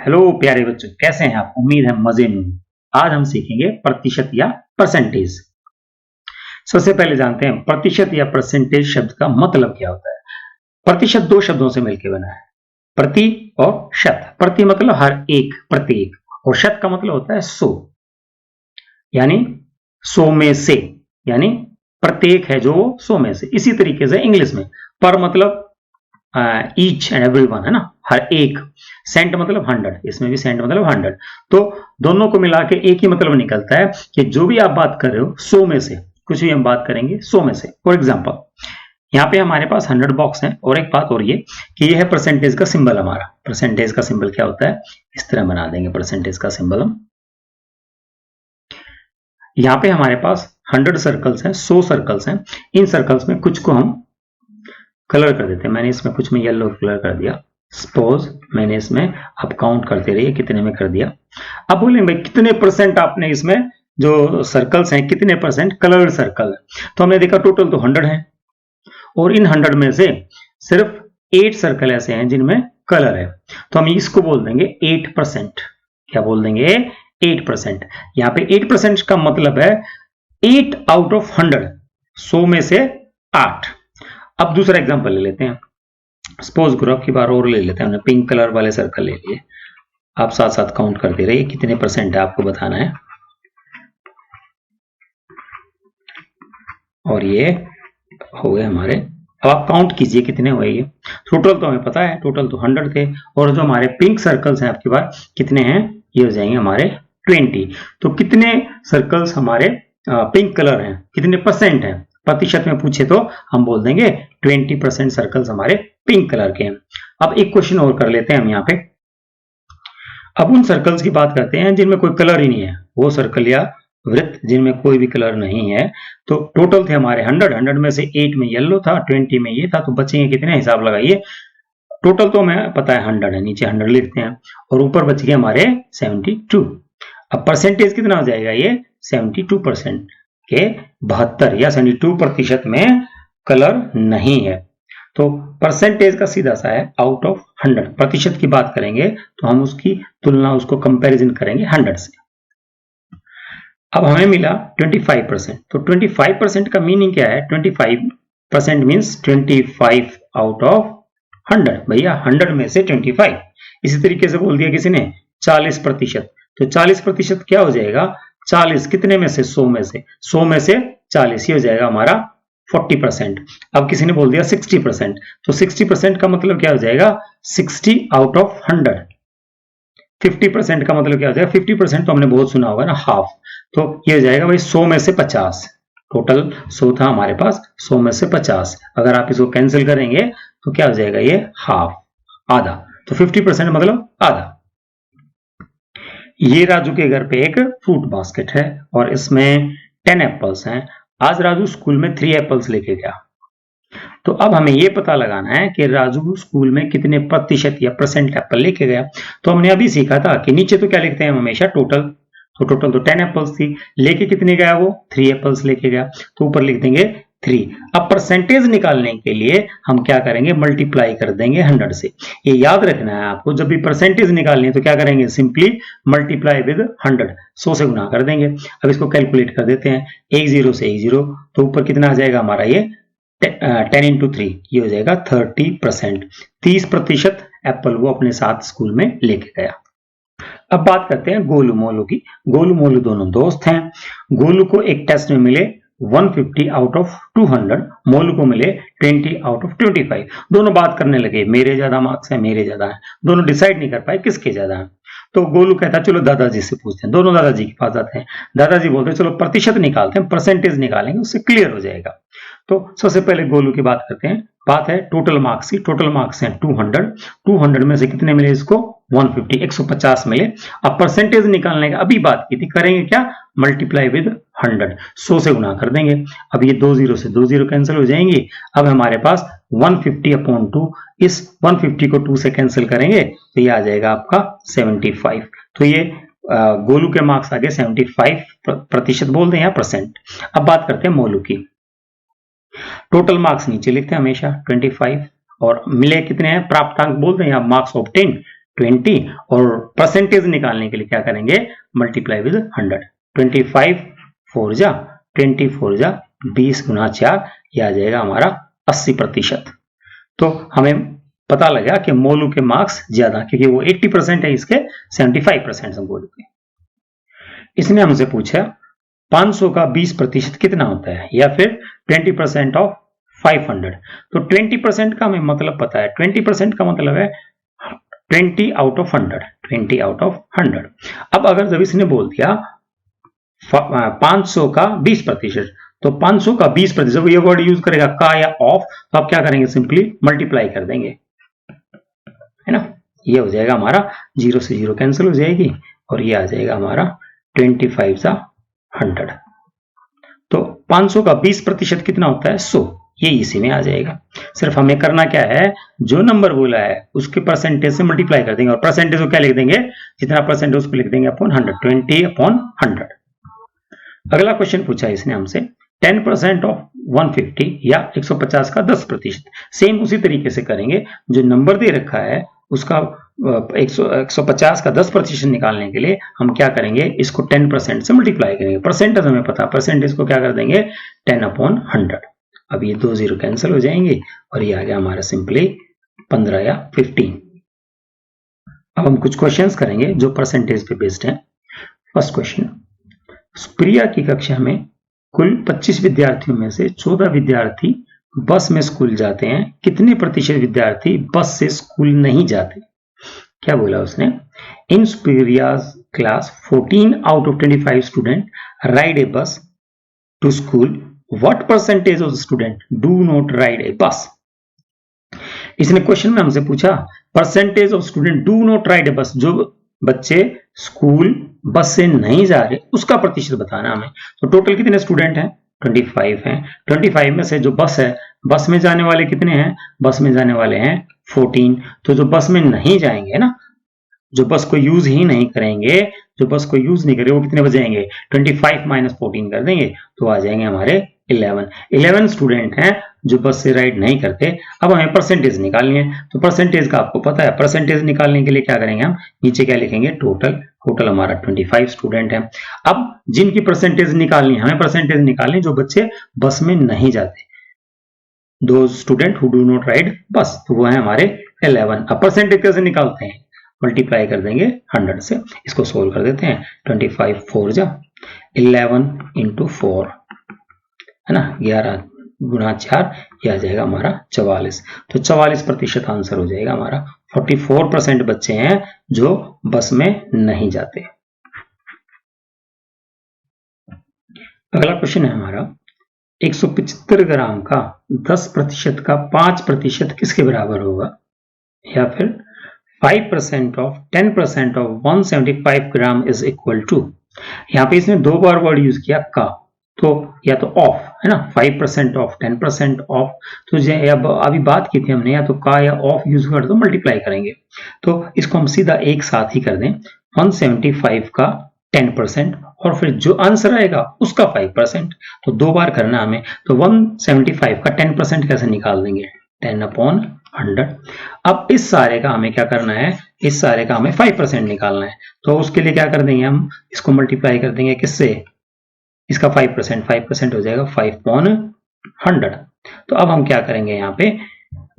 Hello प्यारे बच्चों, कैसे हैं आप? उम्मीद है मजे में। आज हम सीखेंगे प्रतिशत या परसेंटेज। सबसे पहले जानते हैं प्रतिशत या परसेंटेज शब्द का मतलब क्या होता है। प्रतिशत दो शब्दों से मिलकर बना है, प्रति और शत। प्रति मतलब हर एक, प्रत्येक, और शत का मतलब होता है 100, यानी 100 में से, यानी प्रत्येक है जो 100 में से। इसी तरीके से इंग्लिश में पर मतलब ईच एंड एवरी वन है ना, हर एक। सेंट मतलब 100, इसमें भी सेंट मतलब 100। तो दोनों को मिला के एक ही मतलब निकलता है कि जो भी आप बात कर रहे हो 100 में से, कुछ भी हम बात करेंगे 100 में से। फॉर एग्जाम्पल यहाँ पे हमारे पास 100 बॉक्स है, और एक बात और ये कि यह है परसेंटेज का सिंबल हमारा। परसेंटेज का सिंबल क्या होता है, इस तरह बना देंगे परसेंटेज का सिंबल हम। यहाँ पे हमारे पास 100 सर्कल्स हैं, 100 सर्कल्स हैं। इन सर्कल्स में कुछ को हम कलर कर देते हैं। मैंने इसमें कुछ में येलो कलर कर दिया। सपोज मैंने इसमें, अब काउंट करते रहिए कितने में कर दिया। अब बोलेंगे भाई कितने परसेंट आपने इसमें जो सर्कल्स हैं कितने परसेंट कलर्ड सर्कल है। तो हमने देखा टोटल तो 100 है, और इन 100 में से सिर्फ 8 सर्कल ऐसे हैं जिनमें कलर है। तो हम इसको बोल देंगे 8%। क्या बोल देंगे? 8%। यहाँ पे 8% का मतलब है 8 आउट ऑफ 100, 100 में से 8। अब दूसरा एग्जांपल ले लेते हैं। सपोज ग्रुप की बार और ले लेते हैं। हमने पिंक कलर वाले सर्कल ले लिए। आप साथ साथ काउंट करते रहिए कितने परसेंट है, आपको बताना है। और ये हो गए हमारे। अब आप काउंट कीजिए कितने हुए ये। टोटल तो हमें पता है, टोटल तो 100 थे, और जो हमारे पिंक सर्कल्स हैं आपके पास कितने हैं, ये हो जाएंगे हमारे 20। तो कितने सर्कल्स हमारे पिंक कलर हैं, कितने परसेंट हैं, प्रतिशत में पूछे तो हम बोल देंगे 20% सर्कल्स हमारे पिंक कलर के हैं। अब एक क्वेश्चन और कर लेते हैं हम यहाँ पे। अब उन सर्कल्स की बात करते हैं जिनमें कोई कलर ही नहीं है, वो सर्कल या वृत्त जिनमें कोई भी कलर नहीं है। तो टोटल थे हमारे 100 में से 8 में येलो था, 20 में ये था, तो बचेंगे कितने, हिसाब लगाइए। टोटल तो हमें पता है 100 है, नीचे 100 लिखते हैं, और ऊपर बच गए हमारे 72। अब परसेंटेज कितना हो जाएगा, ये 72% के 72 या 72% में कलर नहीं है। तो परसेंटेज का सीधा सा है आउट ऑफ 100। प्रतिशत की बात करेंगे तो हम उसकी तुलना, उसको कंपैरिजन करेंगे 100 से। अब हमें मिला 25%। तो 25% का मीनिंग क्या है? 25% मीन्स 25 आउट ऑफ 100। भैया 100 में से 25। इसी तरीके से बोल दिया किसी ने 40%। तो 40% क्या हो जाएगा? 40 कितने में से? 100 में से। 100 में से 40, ये हो जाएगा हमारा 40%। अब किसी ने बोल दिया 60%। तो 60% का मतलब क्या हो जाएगा? 60 आउट ऑफ 100। 50% का मतलब क्या हो जाएगा? 50% तो हमने बहुत सुना होगा ना, हाफ। तो ये हो जाएगा भाई 100 में से 50। टोटल 100 था हमारे पास, 100 में से 50। अगर आप इसको कैंसिल करेंगे तो क्या हो जाएगा? ये हाफ, आधा। तो 50% मतलब आधा। ये राजू के घर पे एक फ्रूट बास्केट है, और इसमें 10 एप्पल्स हैं। आज राजू स्कूल में 3 एप्पल्स लेके गया। तो अब हमें यह पता लगाना है कि राजू स्कूल में कितने प्रतिशत या परसेंट एप्पल लेके गया। तो हमने अभी सीखा था कि नीचे तो क्या लिखते हैं हम हमेशा, टोटल। तो टोटल तो 10 एप्पल्स थी, लेके कितने गया वो? 3 एप्पल्स लेके गया। तो ऊपर लिख देंगे 3। अब परसेंटेज निकालने के लिए हम क्या करेंगे? मल्टीप्लाई कर देंगे 100 से। ये याद रखना है आपको, जब भी परसेंटेज निकालनी है तो क्या करेंगे? सिंपली मल्टीप्लाई विद 100, 100 से गुना कर देंगे। अब इसको कैलकुलेट कर देते हैं, 1 0 से 1 0, तो ऊपर कितना आ जाएगा हमारा? ये 10 into 3, ये हो जाएगा 30%। 30% एप्पल वो अपने साथ स्कूल में लेके गया। अब बात करते हैं गोलू मोलू की। गोलू मोलू दोनों दोस्त हैं। गोलू को एक टेस्ट में मिले 150 आउट ऑफ 200, मोलू को मिले 20 आउट ऑफ 25। दोनों बात करने लगे, मेरे ज्यादा मार्क्स है, मेरे ज्यादा है। दोनों डिसाइड नहीं कर पाए किसके ज्यादा है। तो गोलू कहता है चलो दादाजी से पूछते हैं। दोनों दादाजी के पास जाते हैं। दादाजी बोलते हैं चलो प्रतिशत निकालते हैं, परसेंटेज निकालेंगे, उससे क्लियर हो जाएगा। तो सबसे पहले गोलू की बात करते हैं। बात है टोटल मार्क्स की। टोटल मार्क्स हैं 200। 200 में से कितने मिले इसको? 150, 150 मिले। अब परसेंटेज निकालने का अभी बात की थी, करेंगे क्या? मल्टीप्लाई विद 100, 100 से गुना कर देंगे। अब ये 2 0 से 2 0 कैंसिल हो जाएंगी। अब हमारे पास 150/2, इस 150 को 2 से कैंसिल करेंगे तो ये आ जाएगा आपका 75। तो ये गोलू के मार्क्स आ गए 75%, बोल दें या परसेंट। अब बात करते हैं मोलू की। टोटल मार्क्स नीचे लिखते हैं हमेशा 25, और मिले कितने हैं? प्राप्तांक बोल दें या मार्क्स ऑब्टेन 20 और परसेंटेज निकालने के लिए क्या करेंगे, मल्टीप्लाई विद 100। 25 4 जा 24 जा 20 गुना 4, यह आ जाएगा हमारा 80%। तो हमें पता लगा कि मोलू के मार्क्स ज्यादा, क्योंकि वो 80% है, इसके 75% है मोलू के। इसने हमसे पूछा 500 का 20% कितना होता है, या फिर 20% ऑफ 500। तो 20% का हमें मतलब पता है, 20% का मतलब है 20 आउट ऑफ 100, 20 आउट ऑफ 100। अब अगर जब इसने बोल दिया 500 का 20%, तो 500 का 20%, जब ये वर्ड यूज करेगा का या ऑफ, तो आप क्या करेंगे, सिंपली मल्टीप्लाई कर देंगे, है ना। ये हो जाएगा हमारा 0 से 0 कैंसिल हो जाएगी, और ये आ जाएगा हमारा 25 सा 100। तो 500 का 20% कितना होता है, 100। ये इसी में आ जाएगा। सिर्फ हमें करना क्या है, जो नंबर बोला है उसके परसेंटेज से मल्टीप्लाई कर देंगे, और परसेंटेज को क्या लिख देंगे, जितना परसेंट उसको लिख देंगे अपॉन 100, 20 अपॉन 100। अगला क्वेश्चन पूछा है इसने हमसे 10% ऑफ 150 या 150 का 10%। सेम उसी तरीके से करेंगे, जो नंबर दे रखा है उसका 150 का 10% निकालने के लिए हम क्या करेंगे, इसको 10% से मल्टीप्लाई करेंगे। परसेंटेज हमें पता, परसेंटेज को क्या कर देंगे, 10 अपॉन 100। अब ये 2 0 कैंसिल हो जाएंगे, और ये आ गया हमारा सिंपली 15 या 15। अब हम कुछ क्वेश्चंस करेंगे जो परसेंटेज पे बेस्ड हैं। फर्स्ट क्वेश्चन, प्रिया की कक्षा में कुल 25 विद्यार्थियों में से 14 विद्यार्थी बस में स्कूल जाते हैं, कितने प्रतिशत विद्यार्थी बस से स्कूल नहीं जाते। क्या बोला उसने, in Priya's class 14 out of 25 student ride a bus to school, what percentage of student do not ride a bus. इसने क्वेश्चन में हमसे पूछा percentage of student do not ride a bus, जो बच्चे स्कूल बस से नहीं जा रहे उसका प्रतिशत बताना हमें। तो टोटल कितने स्टूडेंट हैं, 25 हैं। 25 में से जो बस है, बस में जाने वाले कितने हैं, बस में जाने वाले हैं 14। तो जो बस में नहीं जाएंगे ना, जो बस को यूज ही नहीं करेंगे, जो बस को यूज नहीं करेंगे, वो कितने बचेंगे, 25 माइनस 14 कर देंगे, तो आ जाएंगे हमारे 11 स्टूडेंट हैं जो बस से राइड नहीं करते। अब हमें परसेंटेज निकालनी है, तो परसेंटेज का आपको पता है, परसेंटेज निकालने के लिए क्या करेंगे, हम नीचे क्या लिखेंगे, टोटल। टोटल हमारा 25 स्टूडेंट है। अब जिनकी परसेंटेज निकालनी है, हमें परसेंटेज निकालनी जो बच्चे बस में नहीं जाते, दो student who do not ride बस, तो वो है हमारे 11। अब परसेंटेज कैसे निकालते हैं, मल्टीप्लाई कर देंगे 100 से। इसको सोल्व कर देते हैं, 25 4 जा 11 इंटू 4, है ना, 11 गुना 4, यह आ जाएगा हमारा 44। तो 44% आंसर हो जाएगा हमारा। 44% बच्चे हैं जो बस में नहीं जाते। अगला क्वेश्चन है हमारा 175 ग्राम का 10% का 5% किसके बराबर होगा, या फिर 5% of 10% of 175 gram is equal to. यहाँ पे इसने 2 बार वर्ड यूज किया का, तो या तो ऑफ, है ना, 5% ऑफ 10% ऑफ। तो अभी बात की थी हमने, या तो का या ऑफ यूज कर दो, मल्टीप्लाई करेंगे। तो इसको हम सीधा एक साथ ही कर दें, 175 का 10% और फिर जो आंसर आएगा उसका 5%। तो 2 बार करना हमें, तो 175 का 10% कैसे निकाल देंगे, 10 अपॉन 100। अब इस सारे का हमें क्या करना है, इस सारे का हमें 5% निकालना है। तो उसके लिए क्या कर देंगे, हम इसको मल्टीप्लाई कर देंगे किससे, इसका 5% हो जाएगा 5 अपॉन 100। तो अब हम क्या करेंगे, यहाँ पे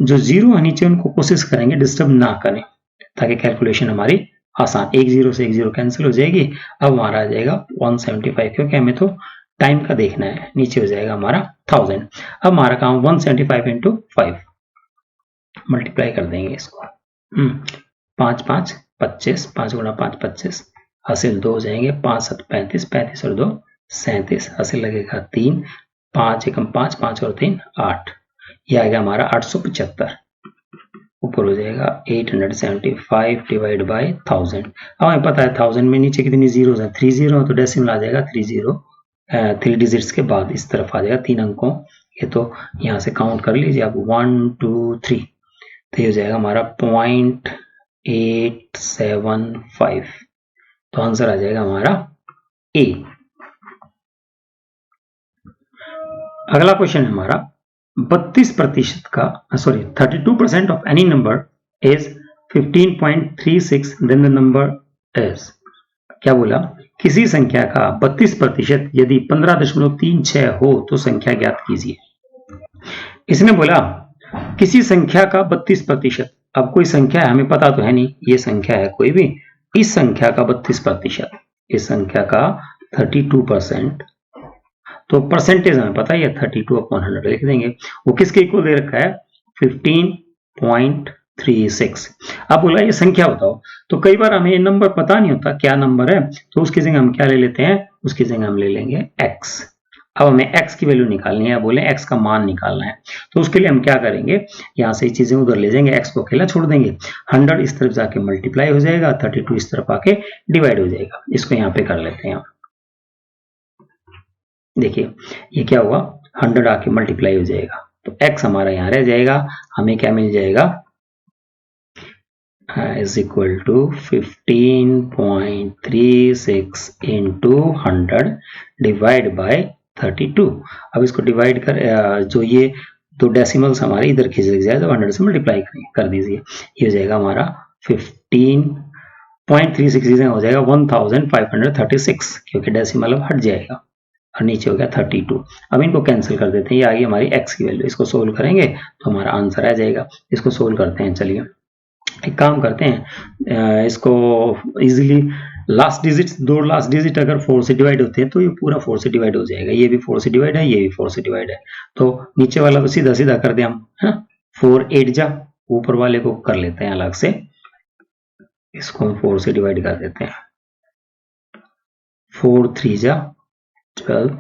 जो जीरो है नीचे उनको कोशिश करेंगे डिस्टर्ब ना करें, ताकि कैलकुलेशन हमारी आसान, 1 0 से 1 0 कैंसिल हो जाएगी। अब हमारा आ जाएगा 175, क्योंकि हमें तो टाइम का देखना है। नीचे हो जाएगा हमारा 1000। अब हमारा काम 175 इंटू 5 मल्टीप्लाई कर देंगे इसको, 5 5 25, 5 गुना 5 25, हासिल 2 हो जाएंगे, 5 7 35, 35 और 2 37, हासिल लगेगा 3, 5 एकम 5, 5 और 3 8, यह आएगा हमारा 875। ऊपर हो जाएगा 875 डिवाइड बाय 1000। अब हमें पता है 1000 में नीचे कितनी जीरो है, 3 0, तो डेसिमल आ जाएगा 3 डिजिट्स के बाद इस तरफ आ जाएगा 3 अंकों। ये तो यहाँ से काउंट कर लीजिए आप, 1 2 3, तो ये हो जाएगा हमारा 0.875। तो आंसर आ जाएगा हमारा ए। अगला क्वेश्चन है हमारा 32% का 32% of any number is 15.36 then the number is, क्या बोला, किसी संख्या का 32% यदि 15.36 हो तो संख्या ज्ञात कीजिए। इसने बोला किसी संख्या का 32%, अब कोई संख्या है हमें पता तो है नहीं, ये संख्या है कोई भी, इस संख्या का 32%, इस संख्या का 32%, तो परसेंटेज हमें पता है 32/100 लिख देंगे। वो किसके इक्वल दे रखा है, 15.36। अब बोला ये संख्या बताओ, तो कई बार हमें ये नंबर पता नहीं होता क्या नंबर है, तो उसकी जगह हम क्या ले लेते हैं, उसकी जगह हम ले लेंगे x। अब हमें x की वैल्यू निकालनी है, बोले x का मान निकालना है, तो उसके लिए हम क्या करेंगे, यहां से चीजें उधर ले जाएंगे, x को अकेला छोड़ देंगे, 100 इस तरफ जाके मल्टीप्लाई हो जाएगा, 32 इस तरफ आके डिवाइड हो जाएगा। इसको यहाँ पे कर लेते हैं, देखिए ये क्या हुआ, 100 आके मल्टीप्लाई हो जाएगा, तो x हमारा यहाँ रह जाएगा, हमें क्या मिल जाएगा, is equal to 15.36 into 100 divide by 32। अब इसको डिवाइड कर, जो ये दो डेसिमल्स हमारे इधर खींच जाए तो 100 से मल्टीप्लाई कर दीजिए, ये हो जाएगा हमारा 15.36 हो जाएगा 1536, क्योंकि डेसिमल अब हट जाएगा, और नीचे हो गया 32। अब इनको कैंसिल कर देते हैं, ये आ गई हमारी x की वैल्यू, इसको सोल्व करेंगे तो हमारा आंसर आ जाएगा। इसको सोल्व करते हैं, चलिए एक काम करते हैं, इसको इजीली लास्ट डिजिट, दो लास्ट डिजिट अगर 4 से डिवाइड होते हैं तो ये पूरा 4 से डिवाइड हो जाएगा, ये भी 4 से डिवाइड है, ये भी 4 से डिवाइड है, तो नीचे वाला तो सीधा सीधा कर दे हम, है ना, 4 8 जा, ऊपर वाले को कर लेते हैं अलग से, इसको हम 4 से डिवाइड कर देते हैं, 4 3 जा 12,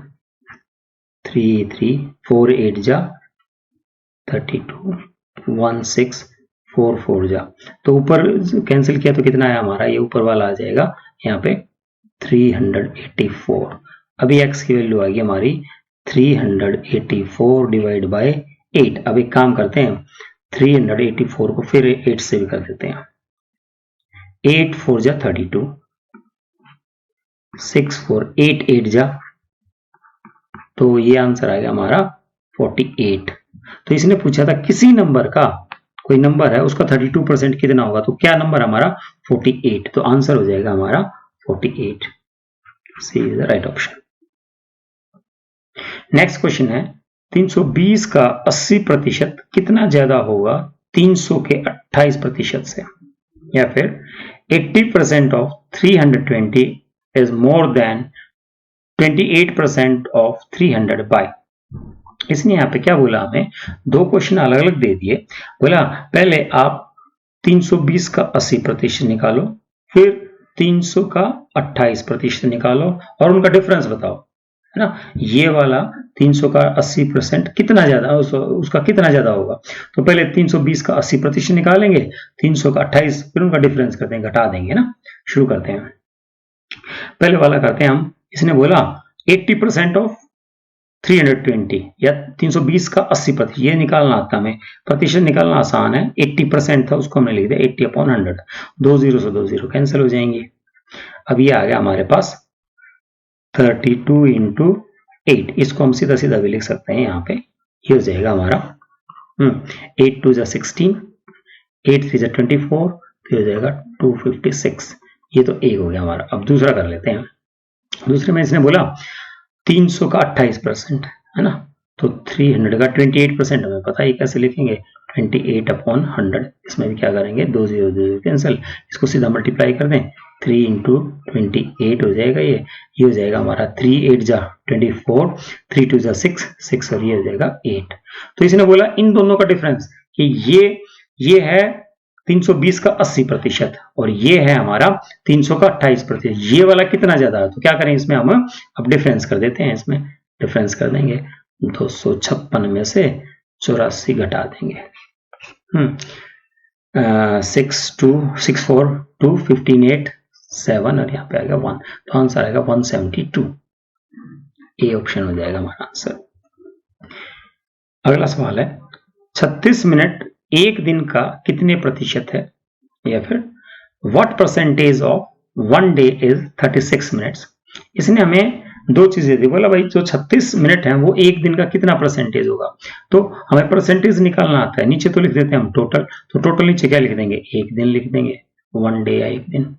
3 3, 4 8 जा 32, 1 6, 4 4 जा, तो ऊपर कैंसिल किया तो कितना है हमारा, ये ऊपर वाला आ जाएगा यहाँ पे 384। अभी x की वैल्यू आ गई हमारी 384 डिवाइड बाय 8। अब एक काम करते हैं, 384 को फिर 8 से भी कर देते हैं, 8 4 जा 32, 6 4 8 8 जा, तो ये आंसर आ गया हमारा 48। तो इसने पूछा था किसी नंबर का, कोई नंबर है उसका 32% कितना होगा, तो क्या नंबर हमारा 48, तो आंसर हो जाएगा हमारा 48, C is the right option. Next question है 320 का 80% कितना ज्यादा होगा 300 के 28% से, या फिर 80% of 320 is more than 28% of 300 by. इसने यहाँ पे क्या बोला, हमें दो क्वेश्चन अलग अलग दे दिए, बोला पहले आप 320 का 80% निकालो, फिर 300 का 28% निकालो और उनका डिफरेंस बताओ, है ना, ये वाला 300 का 80% कितना ज्यादा, उसका कितना ज्यादा होगा, तो पहले 320 का 80% निकालेंगे, 300 का 28, फिर उनका डिफरेंस करते हैं, घटा देंगे ना। शुरू करते हैं, पहले वाला करते हैं हम। इसने बोला 80% ऑफ 320 या 320 का 80%, ये निकालना आता हमें, प्रतिशत निकालना आसान है। 80% था उसको हमने लिख दिया 80/100, 2 0 से 2 0 कैंसिल हो जाएंगे। अब ये आ गया हमारे पास 32 इंटू 8, इसको हम सीधा सीधा भी लिख सकते हैं यहाँ पे, ये हो जाएगा हमारा 8 2 16, 8 3 24, तो हो जाएगा 256, ये तो एक हो गया हमारा। अब दूसरा कर लेते हैं, दूसरे में इसने बोला 300 का 28%, है ना, तो 300 का 28% हमें पता है कैसे लिखेंगे, 28/100, इसमें भी क्या करेंगे 2 0 2 कैंसिल, इसको सीधा मल्टीप्लाई कर दें, 3 इंटू 28 हो जाएगा, ये हो जाएगा हमारा 3 8 जा 24, 3 2 जा 6 6, और ये हो जाएगा 8। तो इसने बोला इन दोनों का डिफरेंस कि ये है 320 का 80% और ये है हमारा 300 का 28%, ये वाला कितना ज्यादा है, तो क्या करें इसमें हम अब डिफरेंस कर देते हैं, इसमें डिफरेंस कर देंगे, 256 में से 84 घटा देंगे, 6 2 6 4 2 15 8 7, और यहाँ पे आएगा 1, तो आंसर आएगा 172, ए ऑप्शन हो जाएगा हमारा आंसर। अगला सवाल है 36 मिनट एक दिन का कितने प्रतिशत है, या फिर what percentage of 1 day is 36 minutes. इसने हमें दो चीजें थी, बोला भाई जो 36 मिनट है वो एक दिन का कितना परसेंटेज होगा, तो हमें परसेंटेज निकालना आता है। नीचे तो लिख देते हैं हम टोटल, तो टोटल नीचे क्या लिख देंगे, एक दिन लिख देंगे, 1 डे या एक दिन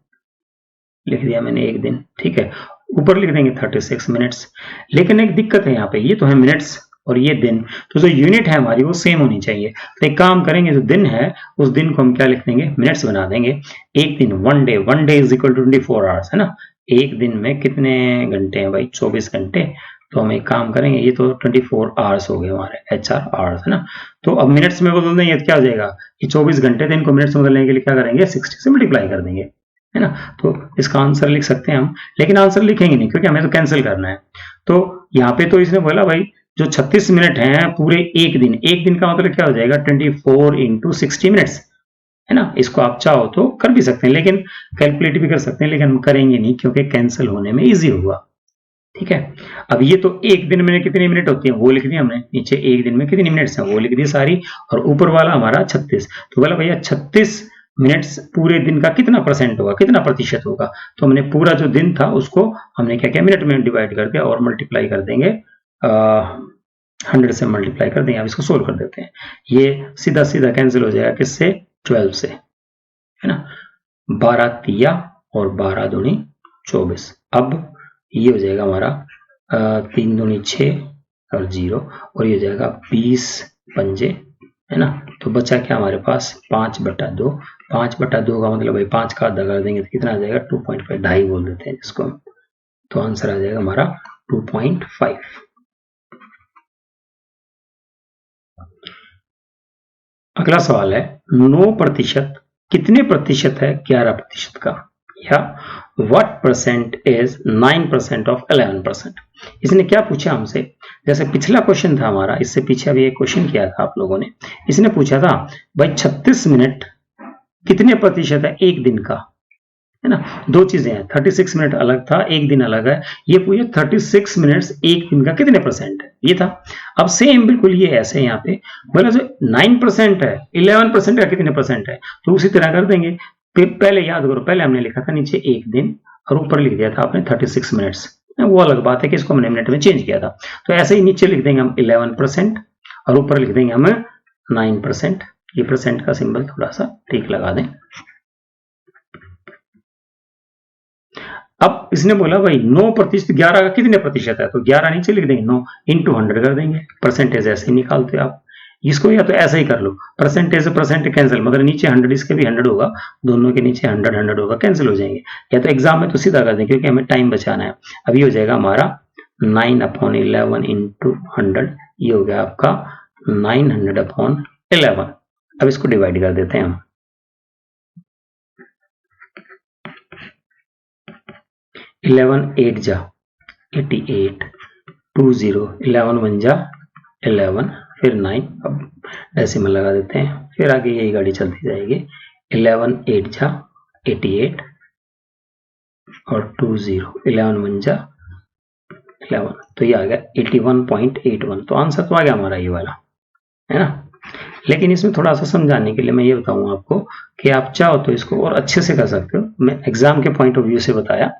लिख दिया मैंने, एक दिन, ठीक है। ऊपर लिख देंगे 36 मिनट्स। लेकिन एक दिक्कत है यहाँ पे, ये तो है मिनट्स और ये दिन, तो जो यूनिट है हमारी वो सेम होनी चाहिए। तो एक काम करेंगे, जो दिन है उस दिन को हम क्या लिख देंगे, मिनट्स बना देंगे। एक दिन, 1 day is equal to 24 hours, है ना। एक दिन में कितने घंटे हैं भाई, 24 घंटे। तो हम एक काम करेंगे, ये तो 24 आवर्स हो गए हमारे, HR आवर्स, है ना। तो अब मिनट्स में बदल देंगे तो क्या हो जाएगा, ये 24 घंटे थे, इनको मिनट्स में बदलने के लिए क्या करेंगे, 60 से मल्टीप्लाई कर देंगे, है ना। तो इसका आंसर लिख सकते हैं हम, लेकिन आंसर लिखेंगे नहीं क्योंकि हमें तो कैंसिल करना है। तो यहाँ पे तो इसने बोला भाई जो 36 मिनट हैं पूरे एक दिन का मतलब क्या हो जाएगा, 24 इंटू 60 मिनट्स, है ना। इसको आप चाहो तो कर भी सकते हैं, लेकिन कैलकुलेट भी कर सकते हैं, लेकिन हम करेंगे नहीं क्योंकि कैंसिल होने में इजी होगा, ठीक है। अब ये तो एक दिन में कितनी मिनट होती है वो लिख दिया हमने, नीचे एक दिन में कितनी मिनट्स हैं वो लिख दी सारी, और ऊपर वाला हमारा 36। तो बोला भैया 36 मिनट्स पूरे दिन का कितना परसेंट होगा, कितना प्रतिशत होगा। तो हमने पूरा जो दिन था उसको हमने क्या किया, मिनट में डिवाइड कर दिया और मल्टीप्लाई कर देंगे, 100 से मल्टीप्लाई कर देंगे। अब इसको सोल्व कर देते हैं, ये सीधा सीधा कैंसिल हो जाएगा किससे, 12 से, है ना। 12 तिया और 12 दूनी 24। अब ये हो जाएगा हमारा 3 दूनी 6 और 0, और ये हो जाएगा 20 पंजे, है ना। तो बचा क्या हमारे पास, 5/2। 5/2 का मतलब भाई 5 का आधा कर देंगे तो कितना आ जाएगा, 2.5, ढाई बोल देते हैं जिसको हम। तो आंसर आ जाएगा हमारा 2.5। अगला सवाल है 9% कितने प्रतिशत है 11% का, या व्हाट परसेंट इज 9% ऑफ 11%। इसने क्या पूछा हमसे, जैसे पिछला क्वेश्चन था हमारा, इससे पीछे अभी एक क्वेश्चन किया था आप लोगों ने, इसने पूछा था भाई 36 मिनट कितने प्रतिशत है एक दिन का, है ना। दो चीजें हैं, 36 मिनट अलग था, एक दिन अलग है। ये पूछे 36 मिनट्स एक दिन का कितने परसेंट है, ये था। अब सेम बिल्कुल ये ऐसे यहाँ पे बोला जो 9% है 11% का कितने परसेंट है, तो उसी तरह कर देंगे। पहले याद करो, पहले हमने लिखा था नीचे एक दिन और ऊपर लिख दिया था आपने 36 मिनट्स, वो अलग बात है कि इसको हमने मिनट में चेंज किया था। तो ऐसे ही नीचे लिख देंगे हम 11% और ऊपर लिख देंगे हम 9%। ये परसेंट का सिंबल थोड़ा सा ठीक लगा दें। अब इसने बोला भाई 9%, 11 का कितने प्रतिशत है, तो 11 नीचे लिख देंगे, 9 इंटू 100 कर देंगे। परसेंटेज ऐसे ही निकालते हो आप, इसको या तो ऐसा ही कर लो, परसेंटेज से परसेंट कैंसिल, मतलब नीचे 100 इसके भी 100 होगा, दोनों के नीचे 100 होगा, कैंसिल हो जाएंगे। या तो एग्जाम में तो सीधा कर दें क्योंकि हमें टाइम बचाना है। अभी हो जाएगा हमारा 9/11 इंटू 100, ये हो गया आपका 900/11। अब इसको डिवाइड कर देते हैं हम, 11 8 जा 88, 20, 11 1 जा 11, फिर 9, अब डेसिमल लगा देते हैं, फिर आगे यही गाड़ी चलती जाएगी। 11 8 जा 88 और 20, 11 1 जा 11, तो ये आ गया 81.81। तो आंसर तो आ गया हमारा ये वाला, है ना। लेकिन इसमें थोड़ा सा समझाने के लिए मैं ये बताऊंगा आपको कि आप चाहो तो इसको और अच्छे से कर सकते हो। मैं एग्जाम के पॉइंट ऑफ व्यू से बताया,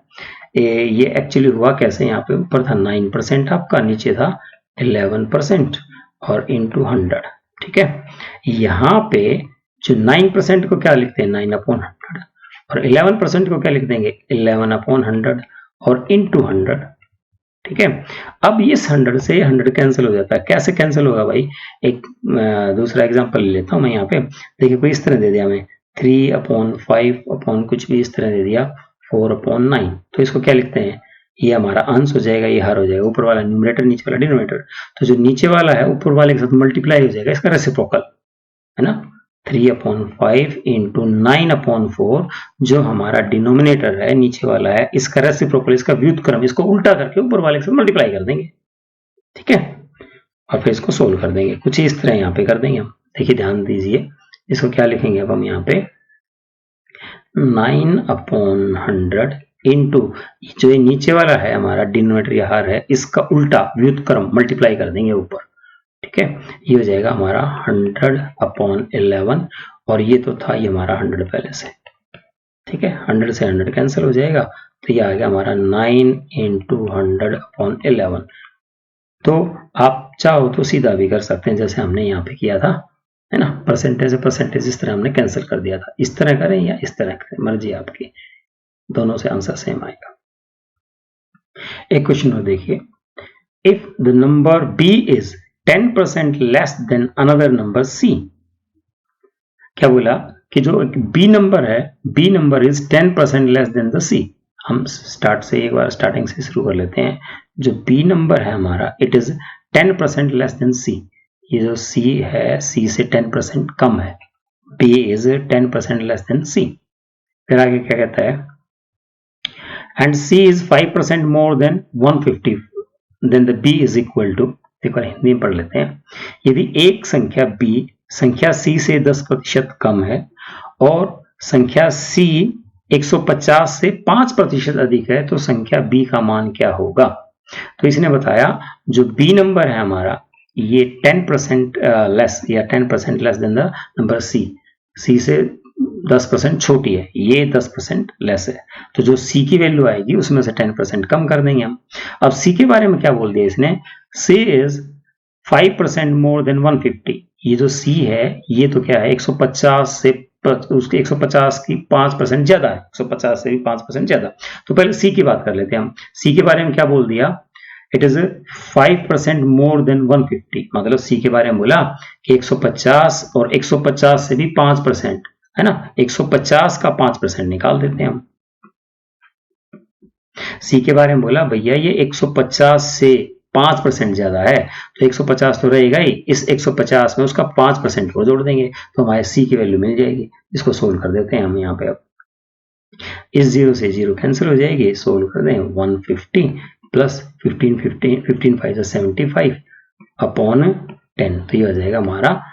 ये एक्चुअली हुआ कैसे, यहाँ पे ऊपर था 9% आपका, नीचे था 11% और इंटू 100, ठीक है। यहाँ पे जो 9% को क्या लिखते हैं 9/100 और 11% को क्या लिख देंगे 11/100 और इंटू 100, ठीक है। अब इस 100 से 100 कैंसिल हो जाता है। कैसे कैंसिल होगा भाई, एक दूसरा एग्जांपल ले लेता हूं मैं। यहाँ पे देखिए कोई इस तरह दे दिया हमें 3/5 कुछ भी इस तरह दे दिया 4/9, तो इसको क्या लिखते हैं, ये हमारा अंश हो जाएगा, ये हर हो जाएगा, ऊपर वाला न्यूमरेटर नीचे वाला डिनोमिनेटर। तो जो नीचे वाला है ऊपर वाले के साथ मल्टीप्लाई हो जाएगा, इसका रेसिप्रोकल, है ना। 3/5 इंटू 9/4 जो हमारा डिनोमिनेटर है नीचे वाला है, इसका रेसिप्रोकल, इसका व्युत्क्रम, इसको उल्टा करके ऊपर वाले के साथ मल्टीप्लाई कर देंगे, ठीक है। और फिर इसको सोल्व कर देंगे, कुछ इस तरह यहाँ पे कर देंगे हम। देखिए ध्यान दीजिए, इसको क्या लिखेंगे अब हम यहाँ पे 9/100 इंटू जो ये नीचे वाला है हमारा डिनोमिनेटर या हर है, इसका उल्टा व्युत्क्रम मल्टीप्लाई कर देंगे ऊपर, ठीक है। ये हो जाएगा हमारा 100/11 और ये तो था ये हमारा 100 पहले से, ठीक है। 100 से 100 कैंसिल हो जाएगा, तो ये आ गया हमारा 9 into 100/11। तो आप चाहो तो सीधा भी कर सकते हैं जैसे हमने यहाँ पे किया था, है ना, परसेंटेज से परसेंटेज इस तरह हमने कैंसिल कर दिया था। इस तरह करें या इस तरह करें, मर्जी आपकी, दोनों से आंसर सेम आएगा। एक क्वेश्चन और देखिए, if the number b is 10% less then another number c। क्या बोला कि जो b नंबर है, b number is 10% less than the c। हम स्टार्ट से एक बार स्टार्टिंग से शुरू कर लेते हैं। जो b नंबर है हमारा, it is 10% less than c। ये जो c है, c से 10% कम है, b is 10% less than c। फिर आगे क्या कहता है, and c is 5% more than 150, then the b is equal to, देखो हिंदी में पढ़ लेते हैं। यदि एक संख्या b संख्या c से 10% कम है और संख्या c 150 से 5% अधिक है, तो संख्या b का मान क्या होगा। तो इसने बताया जो b नंबर है हमारा, ये 10% लेस या 10% less than the number c। c से 10% छोटी है, ये 10% लेस है, तो जो c की वैल्यू आएगी उसमें से 10% कम कर देंगे हम। अब c के बारे में क्या बोल दिया इसने, c इज 5% मोर देन 150। ये जो c है ये तो क्या है, 150 से उसके 150 की 5% ज्यादा है, 150 से भी 5% ज्यादा। तो पहले c की बात कर लेते हैं हम। c के बारे में क्या बोल दिया, इट इज 5% मोर देन 150, मतलब c के बारे में बोला कि 150 और 150 से भी 5%, है ना, 150 का 5% निकाल देते हैं हम। c के बारे में बोला भैया ये 150 से 5% ज्यादा है, तो 150 तो रहेगा ही, इस 150 में उसका 5% और जोड़ देंगे तो हमारे c की वैल्यू मिल जाएगी। इसको सोल्व कर देते हैं हम यहाँ पे। अब इस 0 से 0 कैंसिल हो जाएगी, सोल्व कर दें 150 प्लस 15 5 75 अपॉन 10, तो ये हो जाएगा हमारा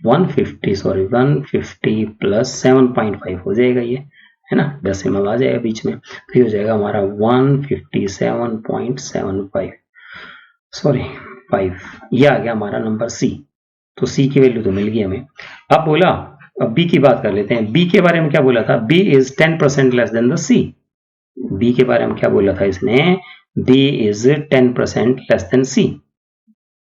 150 प्लस 7.5 हो जाएगा, ये है ना, डेसिमल आ जाएगा बीच में, तो ये हो जाएगा हमारा 157.75 सॉरी 5। ये आ गया हमारा नंबर सी। तो सी की वैल्यू तो मिल गई हमें। अब बोला, अब बी की बात कर लेते हैं। बी के बारे में क्या बोला था, B is 10% less than the C. बी के बारे में क्या बोला था इसने, B is 10% less than C.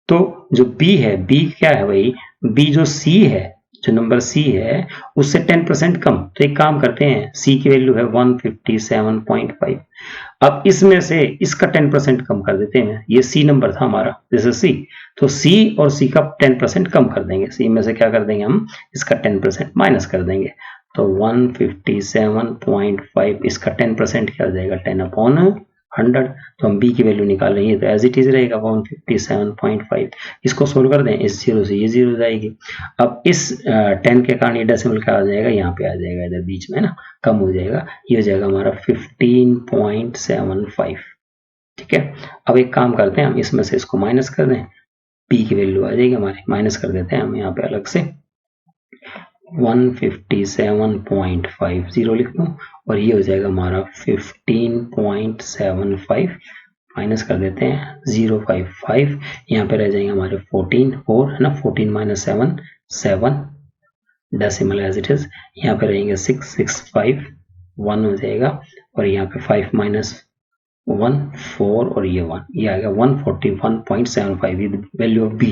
तो जो बी है, बी क्या है भाई, बी जो सी है, जो नंबर सी है उससे 10% कम। तो एक काम करते हैं, सी की वैल्यू है 157.5। अब इसमें से इसका 10% कम कर देते हैं। ये सी नंबर था हमारा, जैसे सी, तो सी और सी का 10% कम कर देंगे। सी में से क्या कर देंगे हम, इसका 10% माइनस कर देंगे, तो 157.5 इसका 10% क्या हो जाएगा, 10/100। तो हम बी की वैल्यू निकाल रहे हैं, तो एज इट इज रहेगा 157.5। इसको सोल्व कर दें, इस 0 से ये 0 जाएगी। अब इस 10 के कारण ये डेसिमल क्या आ जाएगा, यहाँ पे आ जाएगा, इधर बीच में ना कम हो जाएगा, ये हो जाएगा हमारा 15.75। ठीक है, अब एक काम करते हैं, हम इसमें से इसको माइनस कर दें, पी की वैल्यू आ जाएगी हमारे, माइनस कर देते हैं हम यहाँ पे अलग से, 157.50 लिख दूं, और ये हो जाएगा हमारा 15.75 माइनस कर देते हैं 055, यहाँ पे रह जाएंगे हमारे 4 है ना, 14 minus 7 7, decimal as it is, यहाँ पे रहेंगे 665 1 हो जाएगा, और यहाँ पे 5 माइनस 1 4 और ये 1, ये आएगा 141.75 वैल्यू ऑफ बी।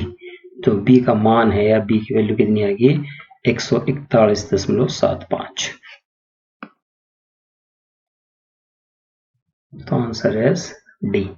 तो बी का मान है या बी की वैल्यू कितनी आएगी, 141.75। तो आंसर इज डी।